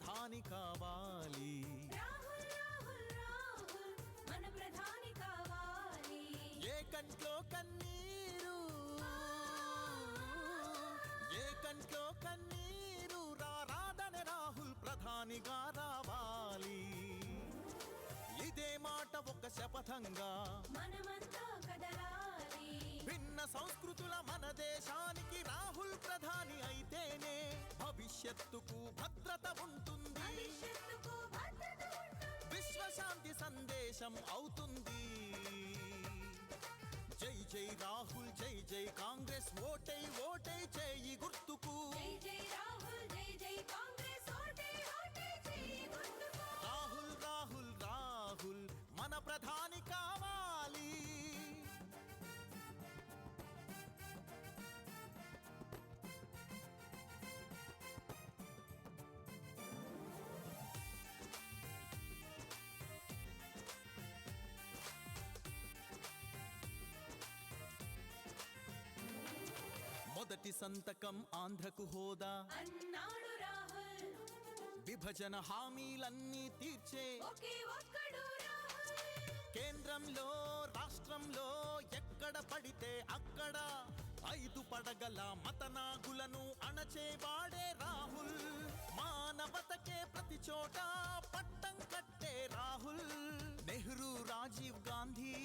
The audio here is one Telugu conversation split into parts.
ప్రధాని కావాలి. రాహుల్ రాహుల్ రాహుల్ మన ప్రధాని కావాలి. ఏ కంట్లో కన్నీరు ఏ కంట్లో కన్నీరు రారాదనే రాహుల్ ప్రధానిగా రావాలి. ఇదే మాట ఒక శపథంగా మనమంతా కదలాలి. భిన్న సంస్కృతుల మన దేశానికి రాహుల్ ప్రధాని అయితేనే భవిష్యత్తుకు భద్రత ఉంటుంది. భవిష్యత్తుకు భద్రత ఉంటుంది. విశ్వశాంతి సందేశం అవుతుంది. జై జై రాహుల్ జై జై కాంగ్రెస్ ఓటై ఓటై చేయి గుర్తుకు. జై జై రాహుల్ జై జై కాంగ్రెస్ ఓటై ఓటై చేయి గుర్తుకు. రాహుల్ రాహుల్ రాహుల్ మన ప్రధాని కావాలి. మొదటి సంతకం ఆంధ్రకు హోదా అన్నాడు రాహుల్. విభజన హామీలన్నీ తీర్చే ఒకే ఒక్కడు రాహుల్. కేంద్రంలో రాష్ట్రంలో ఎక్కడ పడితే అక్కడ 5 పడగల మతనాగులను అణచేవాడే రాహుల్. మానవతకే ప్రతి చోట పట్టం కట్టే రాహుల్. నెహ్రూ రాజీవ్ గాంధీ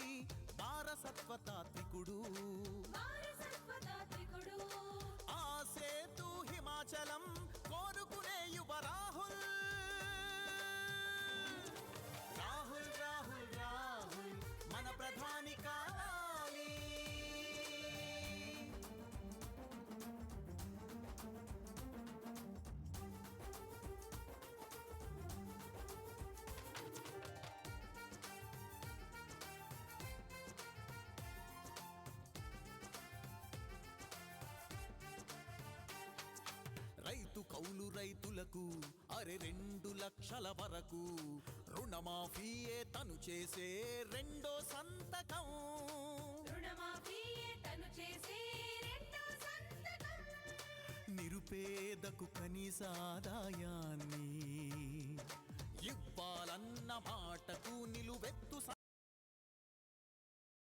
వారసత్వ తాత్వికుడు. వారసత్వదాత్రికుడు. ఆ సేతు హిమాచలం కోరుకునే యువ రాహుల్. రాహుల్ రాహుల్ రాహుల్ మన ప్రధాని కావాలి. రైతు కౌలు రైతులకు 2 లక్షల వరకు రుణమాఫీయే తను చేసే రెండో సంతకం. రుణమాఫీయే తను చేసే రెండో సంతకం. నిరుపేదకు కనీస ఆదాయాన్ని ఇవ్వాలన్న మాట